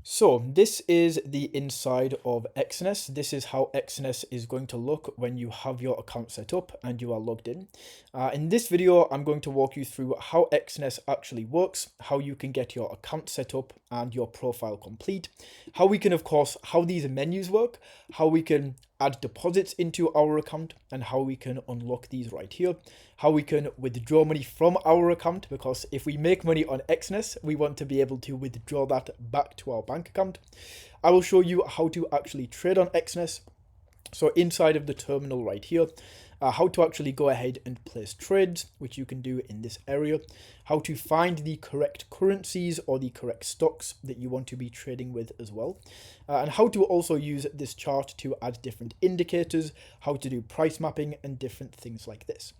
So this is the inside of Exness. This is how Exness is going to look when you have your account set up and you are logged in. In this video, I'm going to walk you through how Exness actually works, how you can get your account set up and your profile complete, how we can, of course, how these menus work, how we can add deposits into our account and how we can unlock these right here, how we can withdraw money from our account, because if we make money on Exness, we want to be able to withdraw that back to our bank account. I will show you how to actually trade on Exness. So inside of the terminal right here, how to actually go ahead and place trades, which you can do in this area, how to find the correct currencies or the correct stocks that you want to be trading with as well, and how to also use this chart to add different indicators, how to do price mapping and different things like this.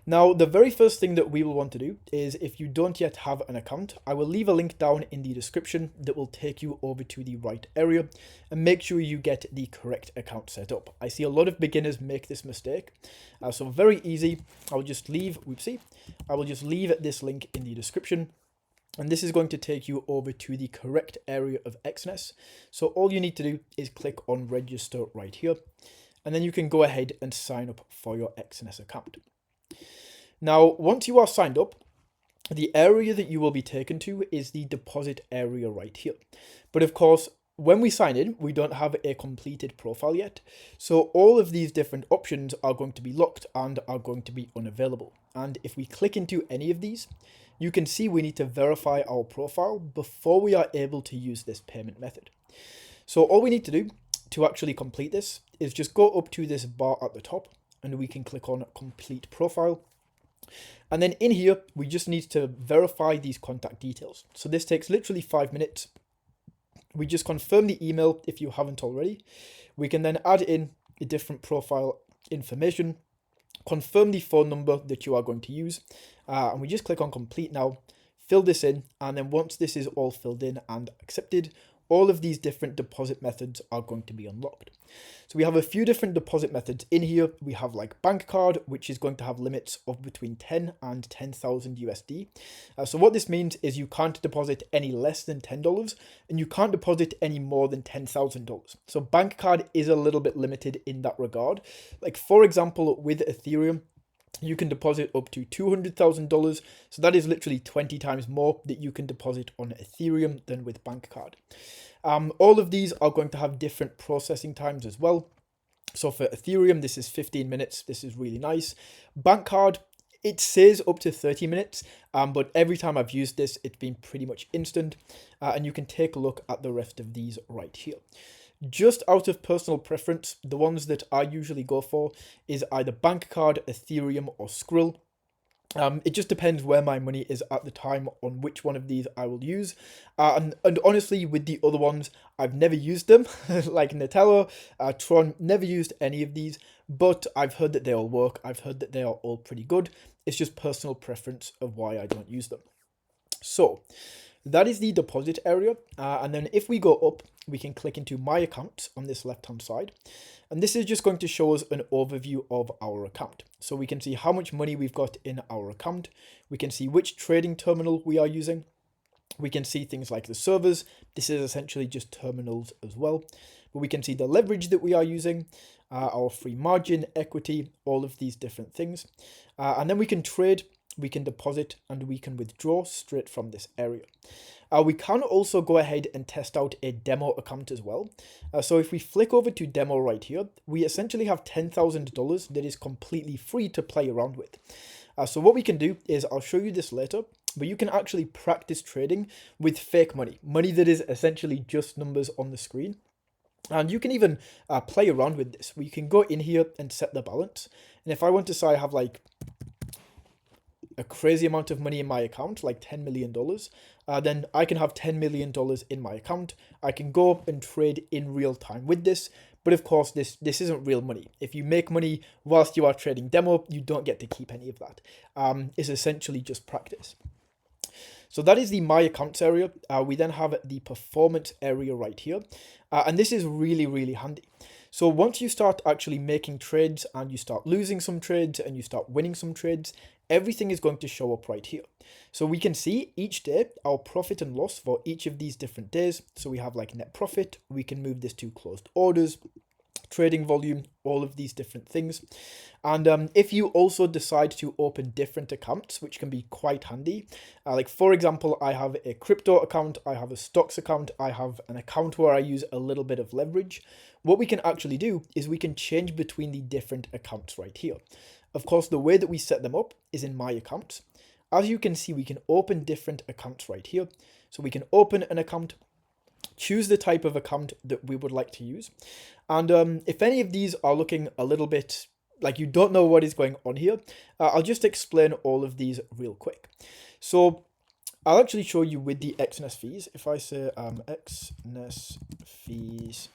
Now, the very first thing that we will want to do is, if you don't yet have an account, I will leave a link down in the description that will take you over to the right area, and make sure you get the correct account set up. I see a lot of beginners make this mistake, so very easy. I will just leave this link in the description, and this is going to take you over to the correct area of Exness. So all you need to do is click on register right here, and then you can go ahead and sign up for your Exness account. Now, once you are signed up, the area that you will be taken to is the deposit area right here. But of course, when we sign in, we don't have a completed profile yet. So all of these different options are going to be locked and are going to be unavailable. And if we click into any of these, you can see we need to verify our profile before we are able to use this payment method. So all we need to do to actually complete this is just go up to this bar at the top, and we can click on complete profile. And then in here, we just need to verify these contact details. So this takes literally 5 minutes. We just confirm the email if you haven't already. We can then add in a different profile information, confirm the phone number that you are going to use, and we just click on complete now, fill this in, and then once this is all filled in and accepted, all of these different deposit methods are going to be unlocked. So we have a few different deposit methods in here. We have like bank card, which is going to have limits of between 10 and 10,000 USD. So what this means is you can't deposit any less than $10 and you can't deposit any more than $10,000. So bank card is a little bit limited in that regard. Like for example, with Ethereum, you can deposit up to $200,000. So that is literally 20 times more that you can deposit on Ethereum than with bank card. All of these are going to have different processing times as well. So for Ethereum, this is 15 minutes. This is really nice. Bank card, it says up to 30 minutes, but every time I've used this, it's been pretty much instant. And you can take a look at the rest of these right here. Just out of personal preference, the ones that I usually go for is either bank card, Ethereum, or Skrill. It just depends where my money is at the time on which one of these I will use. And honestly, with the other ones, I've never used them, like Nutella, Tron, never used any of these, but I've heard that they all work. I've heard that they are all pretty good. It's just personal preference of why I don't use them. So that is the deposit area. And then if we go up, we can click into my account on this left-hand side. And this is just going to show us an overview of our account. So we can see how much money we've got in our account. We can see which trading terminal we are using. We can see things like the servers. This is essentially just terminals as well. But we can see the leverage that we are using, our free margin, equity, all of these different things. And then we can trade, we can deposit, and we can withdraw straight from this area. We can also go ahead and test out a demo account as well. So if we flick over to demo right here, we essentially have $10,000 that is completely free to play around with. So what we can do is, I'll show you this later, but you can actually practice trading with fake money, money that is essentially just numbers on the screen. And you can even play around with this. We can go in here and set the balance. And if I want to say I have like a crazy amount of money in my account, like $10 million, then I can have $10 million in my account. I can go up and trade in real time with this. But of course, this isn't real money. If you make money whilst you are trading demo, you don't get to keep any of that. It's essentially just practice. So that is the My Accounts area. We then have the Performance area right here. And this is really, really handy. So once you start actually making trades and you start losing some trades and you start winning some trades, everything is going to show up right here. So we can see each day our profit and loss for each of these different days. So we have like net profit, we can move this to closed orders, trading volume, all of these different things. And if you also decide to open different accounts, which can be quite handy, like for example, I have a crypto account, I have a stocks account, I have an account where I use a little bit of leverage. What we can actually do is we can change between the different accounts right here. Of course, the way that we set them up is in my accounts. As you can see, we can open different accounts right here. So we can open an account, choose the type of account that we would like to use. And if any of these are looking a little bit like you don't know what is going on here, I'll just explain all of these real quick. So I'll actually show you with the Exness fees. If I say Exness fees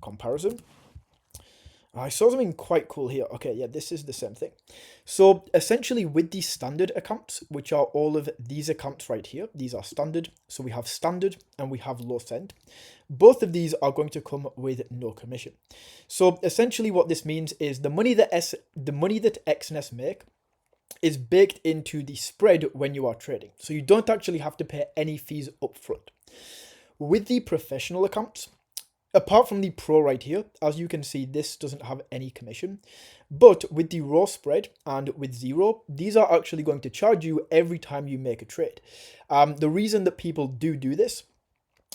comparison, I saw something quite cool here. Okay, yeah, this is the same thing. So essentially with the standard accounts, which are all of these accounts right here, these are standard. So we have standard and we have low send. Both of these are going to come with no commission. So essentially what this means is the money that Exness make is baked into the spread when you are trading. So you don't actually have to pay any fees upfront. With the professional accounts, apart from the pro right here, as you can see, this doesn't have any commission. But with the raw spread and with zero, these are actually going to charge you every time you make a trade. The reason that people do this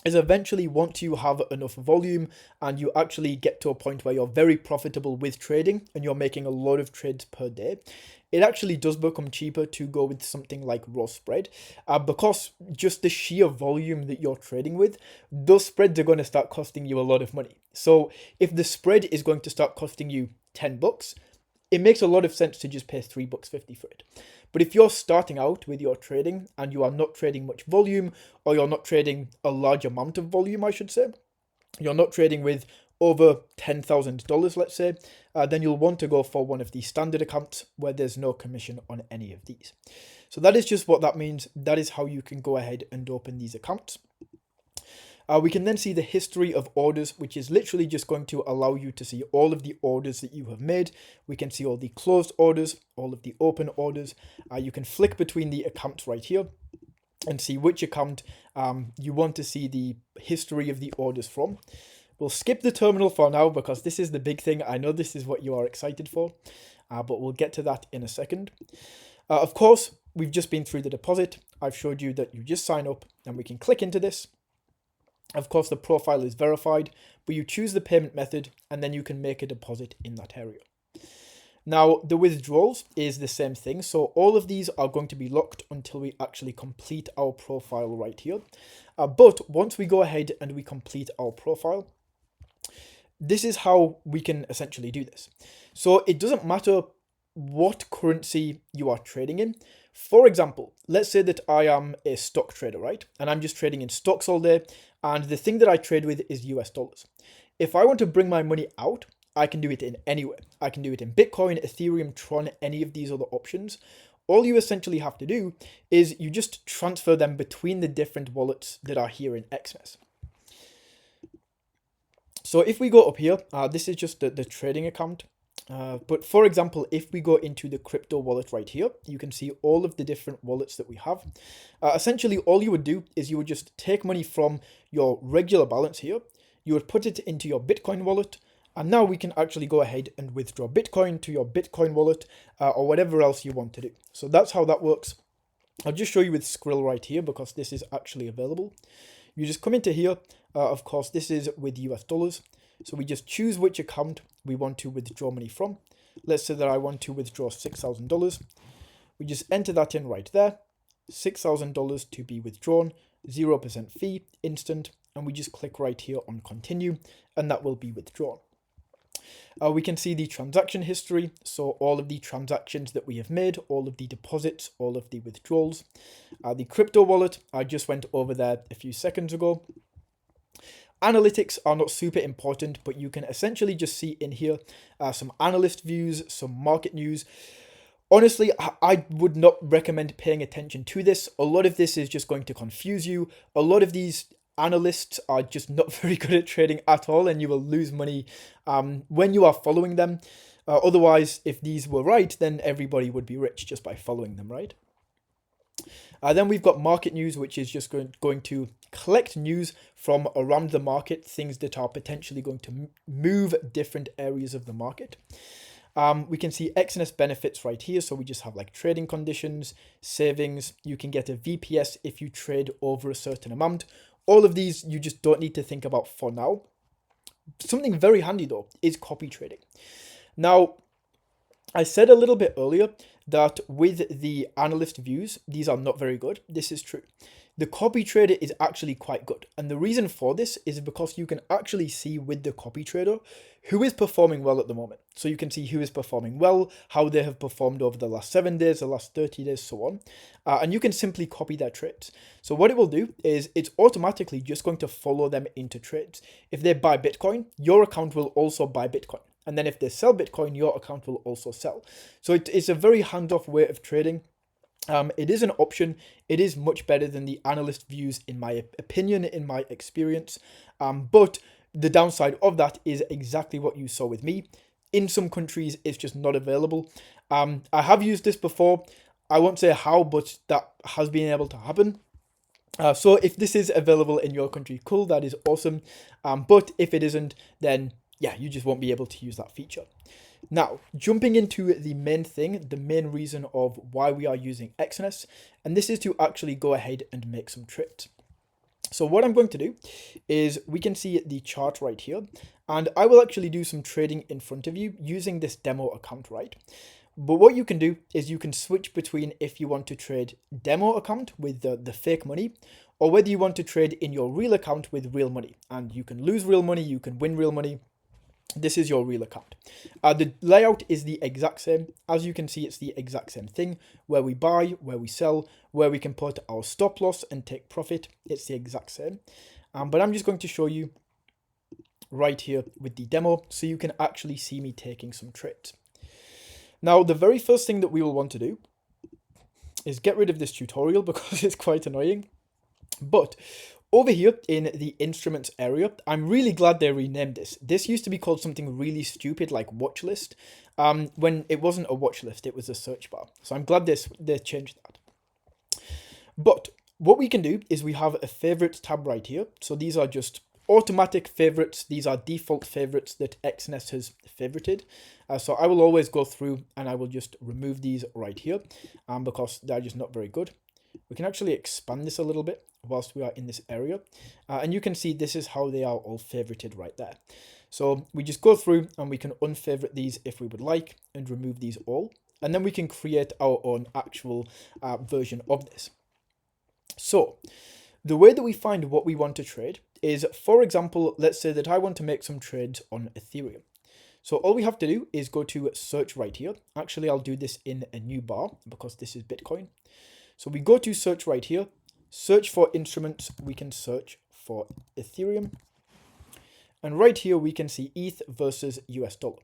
is eventually once you have enough volume and you actually get to a point where you're very profitable with trading and you're making a lot of trades per day, it actually does become cheaper to go with something like raw spread because just the sheer volume that you're trading with, those spreads are going to start costing you a lot of money. So if the spread is going to start costing you $10, it makes a lot of sense to just pay $3.50 for it. But if you're starting out with your trading and you are not trading much volume, or you're not trading a large amount of volume, I should say, you're not trading with over $10,000, let's say, then you'll want to go for one of these standard accounts where there's no commission on any of these. So that is just what that means. That is how you can go ahead and open these accounts. We can then see the history of orders, which is literally just going to allow you to see all of the orders that you have made. We can see all the closed orders, all of the open orders. You can flick between the accounts right here and see which account you want to see the history of the orders from. We'll skip the terminal for now because this is the big thing. I know this is what you are excited for, but we'll get to that in a second. Of course, we've just been through the deposit. I've showed you that you just sign up and we can click into this. Of course, the profile is verified, but you choose the payment method and then you can make a deposit in that area. Now, the withdrawals is the same thing. So all of these are going to be locked until we actually complete our profile right here. But once we go ahead and we complete our profile, this is how we can essentially do this. So it doesn't matter what currency you are trading in. For example, let's say that I am a stock trader, right? And I'm just trading in stocks all day. And the thing that I trade with is US dollars. If I want to bring my money out, I can do it in anywhere. I can do it in Bitcoin, Ethereum, Tron, any of these other options. All you essentially have to do is you just transfer them between the different wallets that are here in Exness. So if we go up here, this is just the trading account. But for example, if we go into the crypto wallet right here, you can see all of the different wallets that we have. Essentially, all you would do is you would just take money from your regular balance here. You would put it into your Bitcoin wallet. And now we can actually go ahead and withdraw Bitcoin to your Bitcoin wallet or whatever else you want to do. So that's how that works. I'll just show you with Skrill right here because this is actually available. You just come into here. Of course, this is with US dollars. So we just choose which account we want to withdraw money from. Let's say that I want to withdraw $6,000. We just enter that in right there. $6,000 to be withdrawn, 0% fee, instant. And we just click right here on continue and that will be withdrawn. We can see the transaction history. So all of the transactions that we have made, all of the deposits, all of the withdrawals. The crypto wallet, I just went over there a few seconds ago. Analytics are not super important, but you can essentially just see in here some analyst views, some market news. Honestly, I would not recommend paying attention to this. A lot of this is just going to confuse you. A lot of these analysts are just not very good at trading at all, and you will lose money when you are following them. Otherwise, if these were right, then everybody would be rich just by following them, right? Then we've got market news, which is just going to collect news from around the market, things that are potentially going to move different areas of the market. We can see Exness benefits right here. So we just have like trading conditions, savings. You can get a VPS if you trade over a certain amount. All of these you just don't need to think about for now. Something very handy though is copy trading. Now, I said a little bit earlier that with the analyst views, these are not very good. This is true. The copy trader is actually quite good. And the reason for this is because you can actually see with the copy trader who is performing well at the moment. So you can see who is performing well, how they have performed over the last 7 days, the last 30 days, so on. And you can simply copy their trades. So what it will do is it's automatically just going to follow them into trades. If they buy Bitcoin, your account will also buy Bitcoin. And then if they sell Bitcoin, your account will also sell. So it's a very hands-off way of trading. It is an option. It is much better than the analyst views, in my opinion, in my experience. But the downside of that is exactly what you saw with me. In some countries, it's just not available. I have used this before. I won't say how, but that has been able to happen. So if this is available in your country, cool, that is awesome. But if it isn't, then yeah, you just won't be able to use that feature. Now, jumping into the main thing, the main reason of why we are using Exness, and this is to actually go ahead and make some trades. So what I'm going to do is we can see the chart right here, and I will actually do some trading in front of you using this demo account, right? But what you can do is you can switch between if you want to trade demo account with the fake money, or whether you want to trade in your real account with real money. And you can lose real money, you can win real money. This is your real account. The layout is the exact same. As you can see, it's the exact same thing. Where we buy, where we sell, where we can put our stop loss and take profit. It's the exact same. But I'm just going to show you right here with the demo so you can actually see me taking some trades. Now, the very first thing that we will want to do is get rid of this tutorial because it's quite annoying. But over here in the instruments area, I'm really glad they renamed this. This used to be called something really stupid like watch list, when it wasn't a watch list, it was a search bar. So I'm glad they changed that. But what we can do is we have a favorites tab right here. So these are just automatic favorites. These are default favorites that Exness has favorited. So I will always go through and I will just remove these right here because they're just not very good. We can actually expand this a little bit whilst we are in this area. And you can see this is how they are all favorited right there. So we just go through and we can unfavorite these if we would like and remove these all. And then we can create our own actual version of this. So the way that we find what we want to trade is, for example, let's say that I want to make some trades on Ethereum. So all we have to do is go to search right here. Actually, I'll do this in a new bar because this is Bitcoin. So we go to search right here, search for instruments, we can search for Ethereum. And right here, we can see ETH versus US dollar.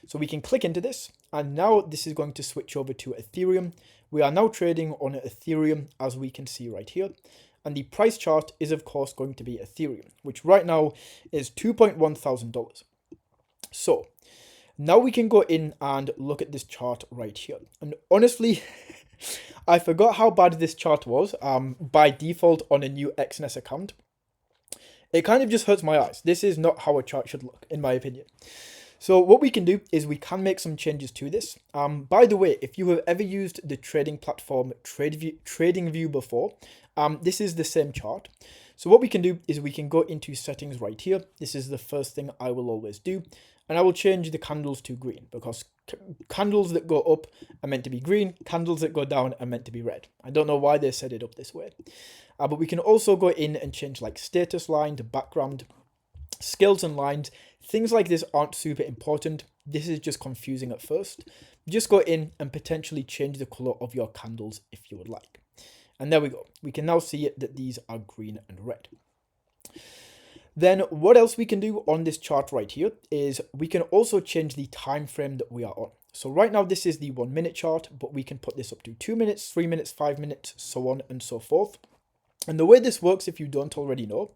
So we can click into this, and now this is going to switch over to Ethereum. We are now trading on Ethereum, as we can see right here. And the price chart is, of course, going to be Ethereum, which right now is $2.1 thousand. So now we can go in and look at this chart right here. And honestly, I forgot how bad this chart was by default on a new Exness account. It kind of just hurts my eyes. This is not how a chart should look, in my opinion. So what we can do is we can make some changes to this. By the way, if you have ever used the trading platform TradingView before, this is the same chart. So what we can do is we can go into settings right here. This is the first thing I will always do. And I will change the candles to green because candles that go up are meant to be green. Candles that go down are meant to be red. I don't know why they set it up this way. But we can also go in and change like status line to background, scales and lines. Things like this aren't super important. This is just confusing at first. Just go in and potentially change the color of your candles if you would like. And there we go. We can now see it that these are green and red. Then what else we can do on this chart right here is we can also change the time frame that we are on. So right now this is the 1 minute chart, but we can put this up to 2 minutes, 3 minutes, 5 minutes, so on and so forth. And the way this works, if you don't already know,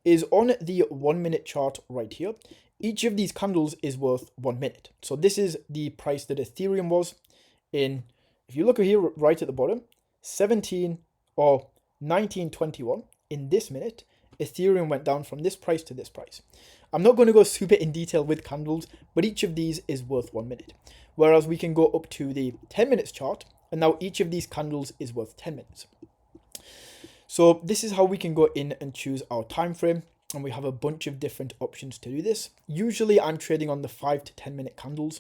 is on the 1 minute chart right here, each of these candles is worth 1 minute. So this is the price that Ethereum was in, if you look here right at the bottom, 17 or 1921. In this minute, Ethereum went down from this price to this price. I'm not going to go super in detail with candles, but each of these is worth 1 minute. Whereas we can go up to the 10 minutes chart, and now each of these candles is worth 10 minutes. So this is how we can go in and choose our time frame, and we have a bunch of different options to do this. Usually I'm trading on the 5 to 10 minute candles,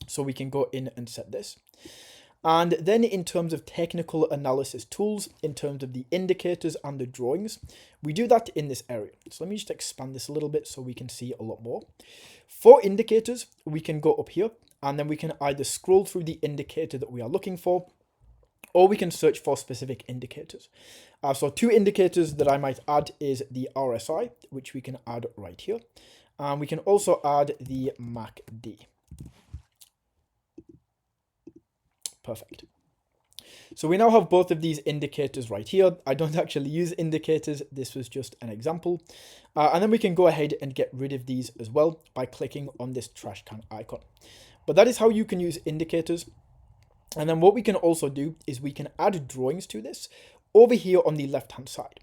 so we can go in and set this. And then in terms of technical analysis tools, in terms of the indicators and the drawings, we do that in this area. So let me just expand this a little bit so we can see a lot more. For indicators, we can go up here and then we can either scroll through the indicator that we are looking for, or we can search for specific indicators. So 2 indicators that I might add is the RSI, which we can add right here. And we can also add the MACD. Perfect. So we now have both of these indicators right here. I don't actually use indicators. This was just an example. And then we can go ahead and get rid of these as well by clicking on this trash can icon. But that is how you can use indicators. And then what we can also do is we can add drawings to this over here on the left hand side.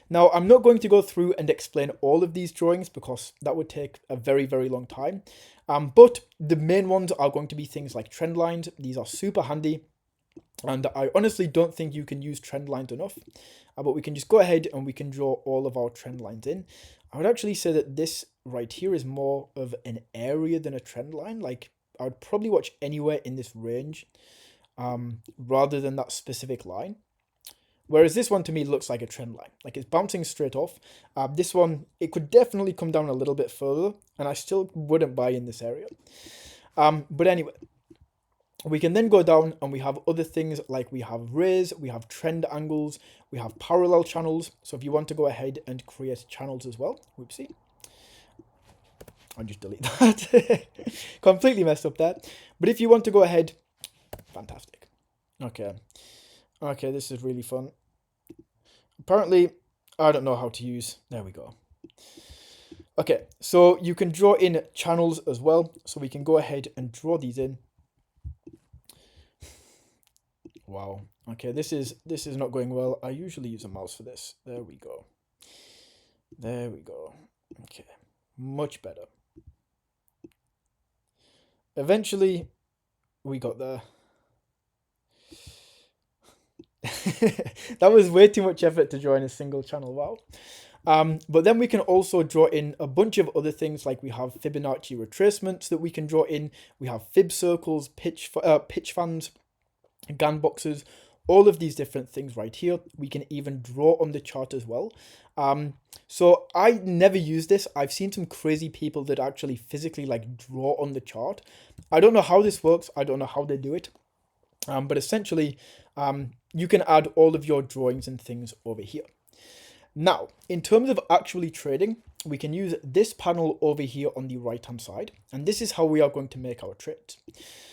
Now, I'm not going to go through and explain all of these drawings because that would take a very, very long time. But the main ones are going to be things like trend lines. These are super handy. And I honestly don't think you can use trend lines enough. But we can just go ahead and we can draw all of our trend lines in. I would actually say that this right here is more of an area than a trend line. Like, I would probably watch anywhere in this range rather than that specific line. Whereas this one to me looks like a trend line, like it's bouncing straight off. This one, it could definitely come down a little bit further, and I still wouldn't buy in this area. But anyway, we can then go down and we have other things like we have rays, we have trend angles, we have parallel channels. So if you want to go ahead and create channels as well, whoopsie, I'll just delete that. Completely messed up there. But if you want to go ahead, fantastic. Okay, this is really fun. Apparently, I don't know how to use. There we go. Okay, so you can draw in channels as well. So we can go ahead and draw these in. Wow. Okay, this is not going well. I usually use a mouse for this. There we go. There we go. Okay, much better. Eventually, we got there. That was way too much effort to draw in a single channel. Wow. But then we can also draw in a bunch of other things, like we have Fibonacci retracements that we can draw in. We have fib circles, pitch fans, Gann boxes, all of these different things right here. We can even draw on the chart as well. So I never use this. I've seen some crazy people that actually physically like draw on the chart. I don't know how this works. I don't know how they do it. But essentially, you can add all of your drawings and things over here. Now, in terms of actually trading, we can use this panel over here on the right hand side, and this is how we are going to make our trades.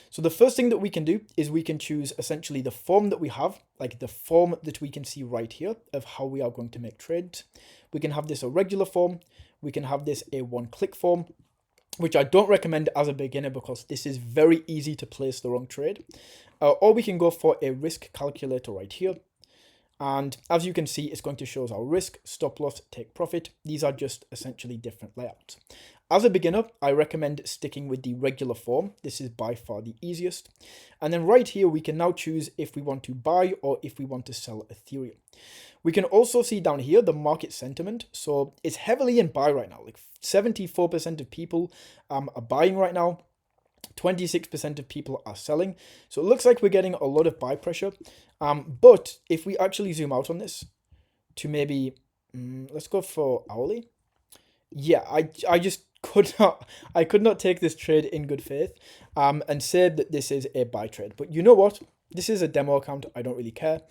So the first thing that we can do is we can choose essentially the form that we have, like the form that we can see right here of how we are going to make trades. We can have this a regular form, we can have this a one-click form, which I don't recommend as a beginner because this is very easy to place the wrong trade. Or we can go for a risk calculator right here. And as you can see, it's going to show us our risk, stop loss, take profit. These are just essentially different layouts. As a beginner, I recommend sticking with the regular form. This is by far the easiest. And then right here, we can now choose if we want to buy or if we want to sell Ethereum. We can also see down here the market sentiment. So it's heavily in buy right now. Like 74% of people are buying right now. 26% of people are selling. So it looks like we're getting a lot of buy pressure. But if we actually zoom out on this to maybe, let's go for hourly. Yeah, I just could not take this trade in good faith and say that this is a buy trade. But you know what? This is a demo account. I don't really care.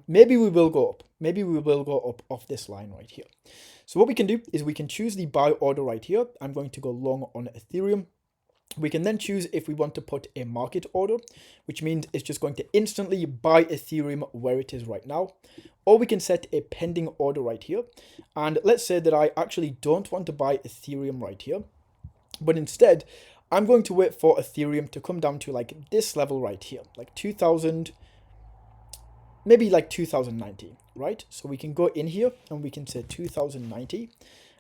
Maybe we will go up. Maybe we will go up off this line right here. So what we can do is we can choose the buy order right here. I'm going to go long on Ethereum. We can then choose if we want to put a market order, which means it's just going to instantly buy Ethereum where it is right now. Or we can set a pending order right here. And let's say that I actually don't want to buy Ethereum right here. But instead, I'm going to wait for Ethereum to come down to like this level right here, like 2000, maybe like 2090, right? So we can go in here and we can say 2090.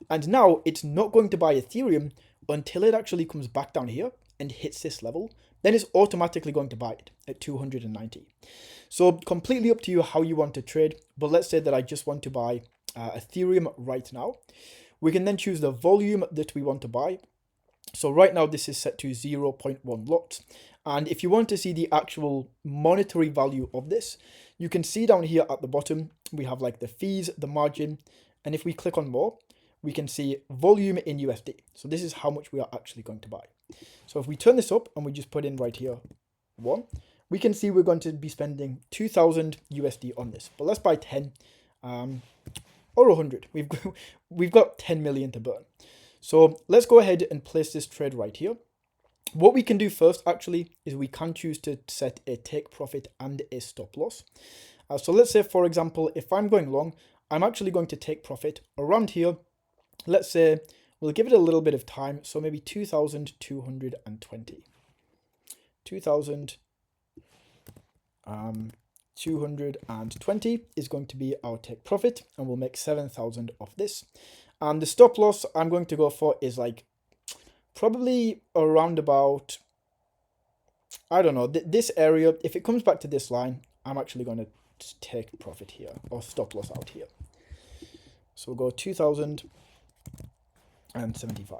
And now it's not going to buy Ethereum until it actually comes back down here and hits this level. Then it's automatically going to buy it at 290. So completely up to you how you want to trade. But let's say that I just want to buy Ethereum right now. We can then choose the volume that we want to buy. So right now this is set to 0.1 lots. And if you want to see the actual monetary value of this, you can see down here at the bottom, we have like the fees, the margin. And if we click on more, we can see volume in USD. So this is how much we are actually going to buy. So if we turn this up and we just put in right here, 1, we can see we're going to be spending 2000 USD on this. But let's buy 10 or 100. We've got 10 million to burn. So let's go ahead and place this trade right here. What we can do first actually is we can choose to set a take profit and a stop loss. So let's say, for example, if I'm going long, I'm actually going to take profit around here. Let's say we'll give it a little bit of time. So maybe 2,220. 2,220 is going to be our take profit, and we'll make 7,000 of this. And the stop loss I'm going to go for is like probably around about, I don't know, this area. If it comes back to this line, I'm actually going to take profit here or stop loss out here. So we'll go 2,075.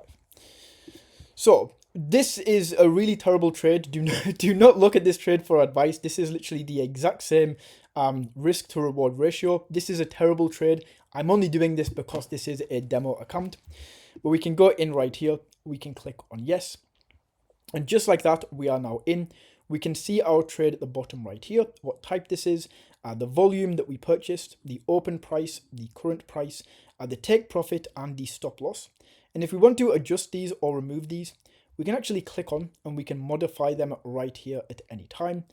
So this is a really terrible trade. Do not look at this trade for advice. This is literally the exact same risk to reward ratio. This is a terrible trade. I'm only doing this because this is a demo account. But we can go in right here. We can click on yes. And just like that, we are now in. We can see our trade at the bottom right here, what type this is, the volume that we purchased, the open price, the current price, the take profit, and the stop loss. And if we want to adjust these or remove these, we can actually click on and we can modify them right here at any time.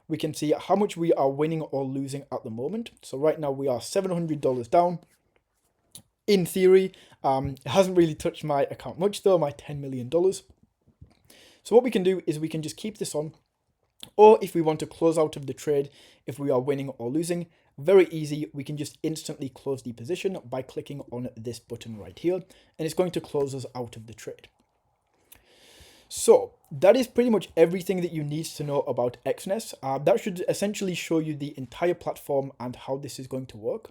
We can see how much we are winning or losing at the moment. So right now we are $700 down. In theory, it hasn't really touched my account much though, my $10 million. So what we can do is we can just keep this on, or if we want to close out of the trade, if we are winning or losing, very easy. We can just instantly close the position by clicking on this button right here, and it's going to close us out of the trade. So that is pretty much everything that you need to know about Exness. That should essentially show you the entire platform and how this is going to work.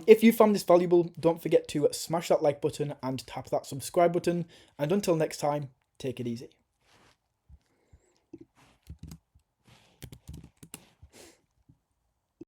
If you found this valuable, don't forget to smash that like button and tap that subscribe button. And until next time, take it easy.